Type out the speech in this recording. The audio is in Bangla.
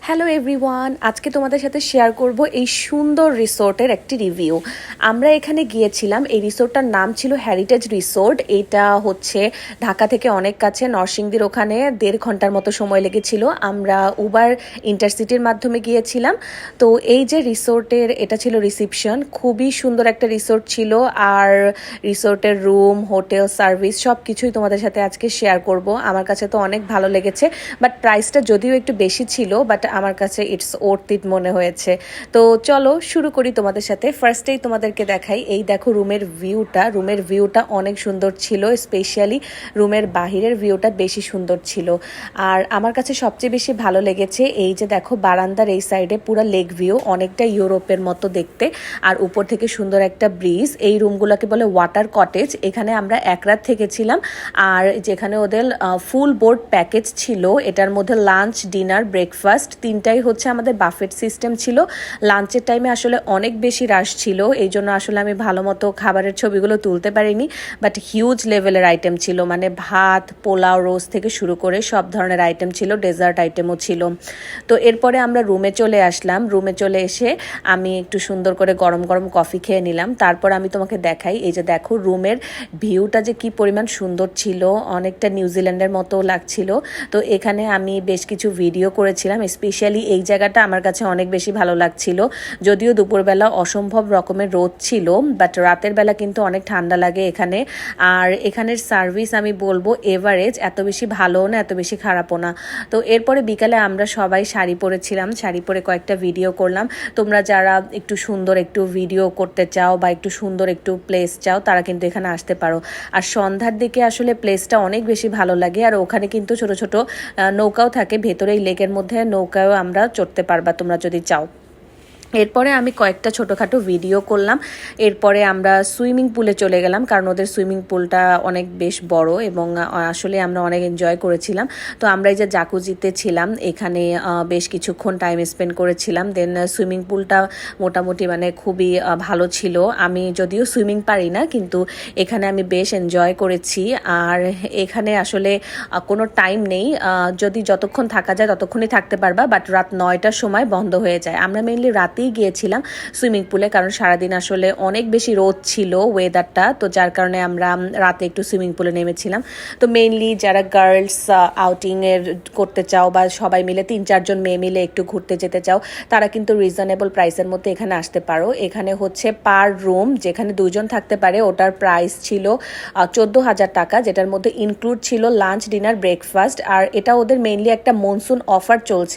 হ্যালো এভরিওয়ান, আজকে তোমাদের সাথে শেয়ার করব এই সুন্দর রিসোর্টের একটি রিভিউ। আমরা এখানে গিয়েছিলাম, এই রিসোর্টটার নাম ছিল হেরিটেজ রিসোর্ট। এটা হচ্ছে ঢাকা থেকে অনেক কাছে, নরসিংদীর ওখানে 1.5 ঘন্টার মতো সময় লেগেছিল। আমরা উবার ইন্টারসিটির মাধ্যমে গিয়েছিলাম। তো এই যে রিসোর্টের, এটা ছিল রিসিপশন, খুবই সুন্দর একটা রিসোর্ট ছিল। আর রিসোর্টের রুম, হোটেল সার্ভিস সব কিছুই তোমাদের সাথে আজকে শেয়ার করব। আমার কাছে তো অনেক ভালো লেগেছে, বাট প্রাইসটা যদিও একটু বেশি ছিল, বাট আমার কাছে ইটস ওর্থ ইট মনে হয়েছে। তো চলো শুরু করি তোমাদের সাথে। ফার্স্টেই তোমাদেরকে দেখাই, এই দেখো রুমের ভিউটা অনেক সুন্দর ছিল। স্পেশালি রুমের বাহিরের ভিউটা বেশি সুন্দর ছিল। আর আমার কাছে সবচেয়ে বেশি ভালো লেগেছে এই যে দেখো বারান্দার এই সাইডে পুরো লেক ভিউ, অনেকটা ইউরোপের মতো দেখতে। আর উপর থেকে সুন্দর একটা ব্রিজ। এই রুমগুলোকে বলে ওয়াটার কটেজ। এখানে আমরা 1 রাত থেকেছিলাম। আর যেখানে ওদের ফুল বোর্ড প্যাকেজ ছিল, এটার মধ্যে লাঞ্চ, ডিনার, ব্রেকফাস্ট তিনটাই হচ্ছে আমাদের বাফেট সিস্টেম ছিল। লাঞ্চের টাইমে আসলে অনেক বেশি রাশ ছিল, এই জন্য আসলে আমি ভালো মতো খাবারের ছবিগুলো তুলতে পারিনি। বাট হিউজ লেভেলের আইটেম ছিল, মানে ভাত, পোলাও, রোজ থেকে শুরু করে সব ধরনের আইটেম ছিল, ডেজার্ট আইটেমও ছিল। তো এরপরে আমরা রুমে চলে আসলাম। রুমে চলে এসে আমি একটু সুন্দর করে গরম গরম কফি খেয়ে নিলাম। তারপর আমি তোমাকে দেখাই, এই যে দেখো রুমের ভিউটা যে কি পরিমাণ সুন্দর ছিল, অনেকটা নিউজিল্যান্ডের মতো লাগছিল। তো এখানে আমি বেশ কিছু ভিডিও করেছিলাম। স্পেশালি এই জায়গাটা আমার কাছে অনেক বেশি ভালো লাগছিল। যদিও দুপুরবেলা অসম্ভব রকমের রোদ ছিল, বাট রাতের বেলা কিন্তু অনেক ঠান্ডা লাগে এখানে। আর এখানের সার্ভিস আমি বলবো এভারেজ, এত বেশি ভালোও না এত বেশি খারাপও না। তো এরপরে বিকালে আমরা সবাই শাড়ি পরেছিলাম, শাড়ি পরে কয়েকটা ভিডিও করলাম। তোমরা যারা একটু সুন্দর একটু ভিডিও করতে চাও বা একটু সুন্দর একটু প্লেস চাও, তারা কিন্তু এখানে আসতে পারো। আর সন্ধ্যার দিকে আসলে প্লেসটা অনেক বেশি ভালো লাগে। আর ওখানে কিন্তু ছোট ছোট নৌকাও থাকে ভেতরে, এই লেকের মধ্যে নৌকাও আমরা চড়তে পারবা তোমরা যদি চাও। এরপরে আমি কয়েকটা ছোটোখাটো ভিডিও করলাম। এরপরে আমরা সুইমিং পুলে চলে গেলাম, কারণ ওদের সুইমিং পুলটা অনেক বেশ বড় এবং আসলে আমরা অনেক এনজয় করেছিলাম। তো আমরা এই যে জাকুজিতে ছিলাম, এখানে বেশ কিছুক্ষণ টাইম স্পেন্ড করেছিলাম। দেন সুইমিং পুলটা মোটামুটি মানে খুবই ভালো ছিল। আমি যদিও সুইমিং পারি না, কিন্তু এখানে আমি বেশ এনজয় করেছি। আর এখানে আসলে কোনো টাইম নেই, যদি যতক্ষণ থাকা যায় ততক্ষণই থাকতে পারবা, বাট রাত 9টার সময় বন্ধ হয়ে যায়। আমরা মেইনলি রাতেই গিয়েছিলাম সুইমিং পুলে, কারণ সারাদিন আসলে অনেক বেশি রোদ ছিল ওয়েদারটা, তো যার কারণে আমরা রাতে একটু সুইমিং পুলে নেমেছিলাম। তো মেইনলি যারা গার্লস আউটিংয়ের করতে চাও বা সবাই মিলে 3-4 জন মেয়ে মিলে একটু ঘুরতে যেতে চাও, তারা কিন্তু রিজনেবল প্রাইসের মধ্যে এখানে আসতে পারো। এখানে হচ্ছে পার রুম, যেখানে 2 জন থাকতে পারে, ওটার প্রাইস ছিল 14,000 টাকা, যেটার মধ্যে ইনক্লুড ছিল লাঞ্চ, ডিনার, ব্রেকফাস্ট। আর এটা ওদের মেইনলি একটা মনসুন অফার চলছে।